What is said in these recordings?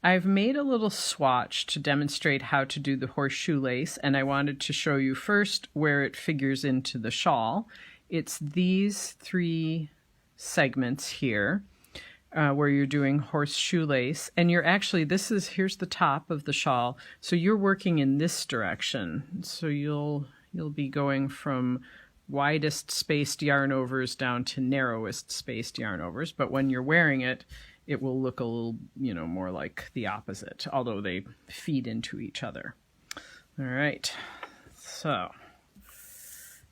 I've made a little swatch to demonstrate how to do the horseshoe lace, and I wanted to show you first where it figures into the shawl. It's these three segments here where you're doing horseshoe lace, and you're actually, here's the top of the shawl, so you're working in this direction. So you'll be going from widest spaced yarn overs down to narrowest spaced yarn overs, but when you're wearing it, it will look a little, more like the opposite, although they feed into each other. All right, so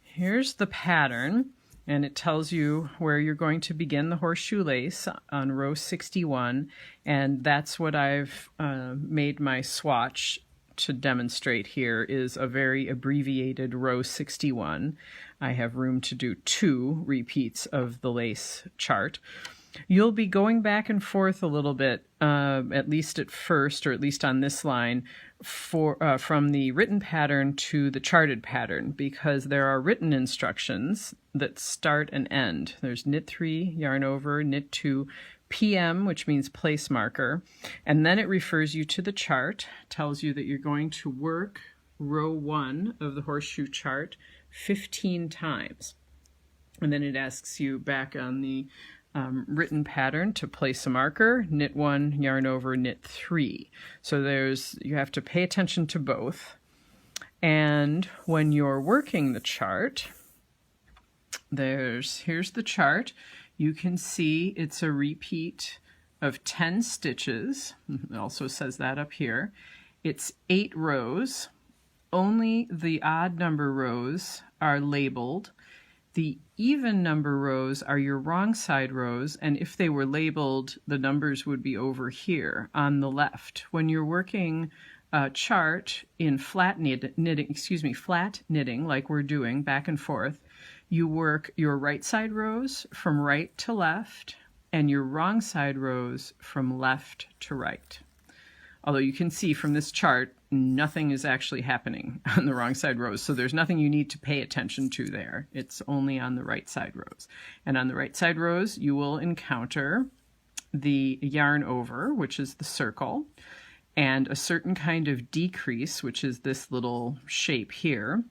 here's the pattern, and it tells you where you're going to begin the horseshoe lace on row 61, and that's what I've made my swatch to demonstrate here, is a very abbreviated row 61. I have room to do 2 repeats of the lace chart. You'll be going back and forth a little bit, at least at first, or at least on this line, from the written pattern to the charted pattern, because there are written instructions that start and end. There's knit 3, yarn over, knit 2, PM, which means place marker, and then it refers you to the chart, tells you that you're going to work row 1 of the horseshoe chart 15 times. And then it asks you back on the written pattern to place a marker, knit 1, yarn over, knit 3. So you have to pay attention to both. And when you're working the chart, here's the chart. You can see it's a repeat of 10 stitches. It also says that up here. It's 8 rows. Only the odd number rows are labeled. The even number rows are your wrong side rows, and if they were labeled, the numbers would be over here on the left. When you're working a chart in flat knitting, like we're doing back and forth, you work your right side rows from right to left and your wrong side rows from left to right. Although you can see from this chart, nothing is actually happening on the wrong side rows, so there's nothing you need to pay attention to there. It's only on the right side rows. And on the right side rows, you will encounter the yarn over, which is the circle, and a certain kind of decrease, which is this little shape here.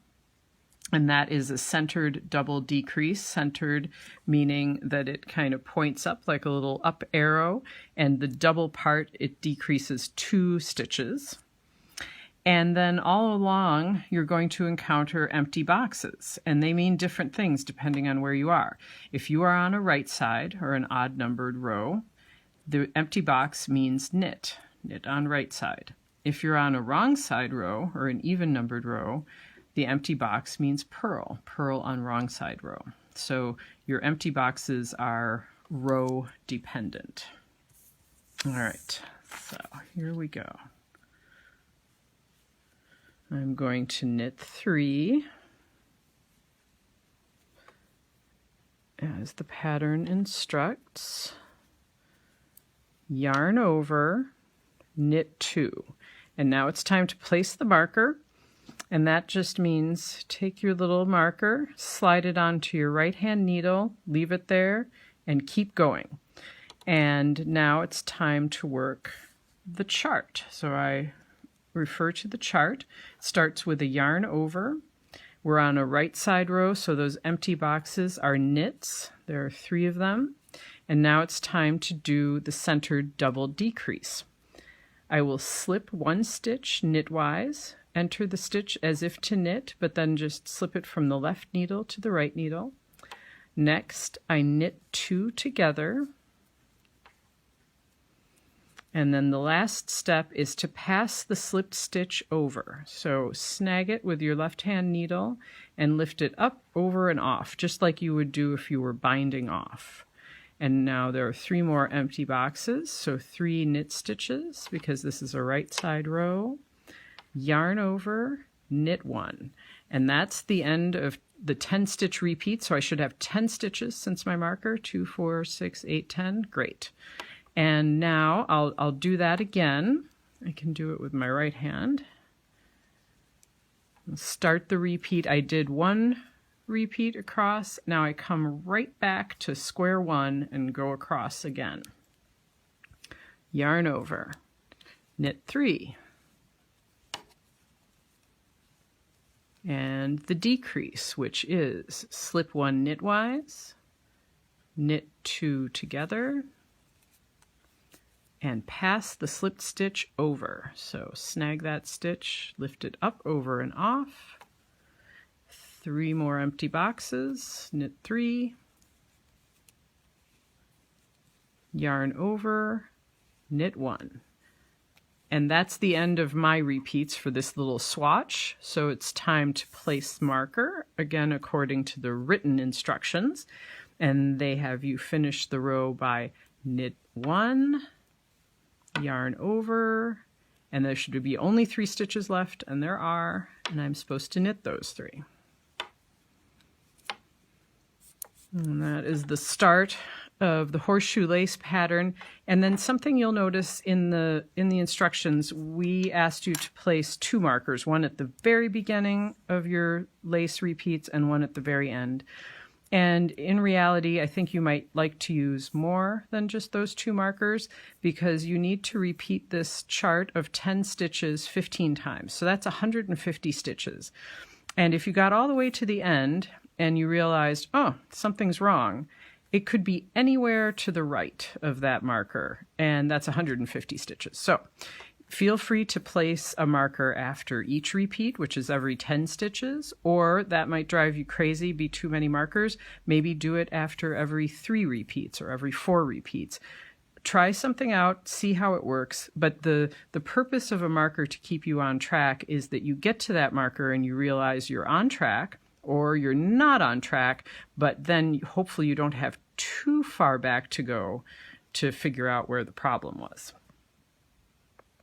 And that is a centered double decrease, centered meaning that it kind of points up like a little up arrow, and the double part, it decreases 2 stitches. And then all along, you're going to encounter empty boxes, and they mean different things depending on where you are. If you are on a right side or an odd numbered row, the empty box means knit on right side. If you're on a wrong side row or an even numbered row, the empty box means purl on wrong side row. So your empty boxes are row dependent. All right, so here we go. I'm going to knit 3 as the pattern instructs, yarn over, knit 2. And now it's time to place the marker. And that just means take your little marker, slide it onto your right hand needle, leave it there, and keep going. And now it's time to work the chart. So I refer to the chart. It starts with a yarn over. We're on a right side row, so those empty boxes are knits. There are 3 of them. And now it's time to do the centered double decrease. I will slip 1 stitch knitwise, enter the stitch as if to knit, but then just slip it from the left needle to the right needle. Next, I knit 2 together. And then the last step is to pass the slipped stitch over. So snag it with your left hand needle and lift it up, over, and off, just like you would do if you were binding off. And now there are 3 more empty boxes, so 3 knit stitches, because this is a right side row. Yarn over, knit 1. And that's the end of the 10 stitch repeat. So I should have 10 stitches since my marker, 2, 4, 6, 8, 10. Great. And now I'll do that again. I can do it with my right hand. I'll start the repeat. I did 1 repeat across. Now I come right back to square 1 and go across again. Yarn over, knit 3. And the decrease, which is slip 1 knitwise, knit 2 together, and pass the slipped stitch over. So snag that stitch, lift it up, over, and off. 3 more empty boxes, knit 3, yarn over, knit 1. And that's the end of my repeats for this little swatch. So it's time to place marker, again according to the written instructions. And they have you finish the row by knit 1, yarn over, and there should be only 3 stitches left, and there are, and I'm supposed to knit those 3. And that is the start of the horseshoe lace pattern. And then something you'll notice in the instructions, we asked you to place 2 markers, one at the very beginning of your lace repeats and one at the very end. And in reality, I think you might like to use more than just those 2 markers, because you need to repeat this chart of 10 stitches 15 times. So that's 150 stitches. And if you got all the way to the end and you realized, oh, something's wrong, it could be anywhere to the right of that marker, and that's 150 stitches. So feel free to place a marker after each repeat, which is every 10 stitches, or that might drive you crazy, be too many markers. Maybe do it after every 3 repeats or every 4 repeats. Try something out, see how it works, but the purpose of a marker to keep you on track is that you get to that marker and you realize you're on track, or you're not on track, but then hopefully you don't have too far back to go to figure out where the problem was.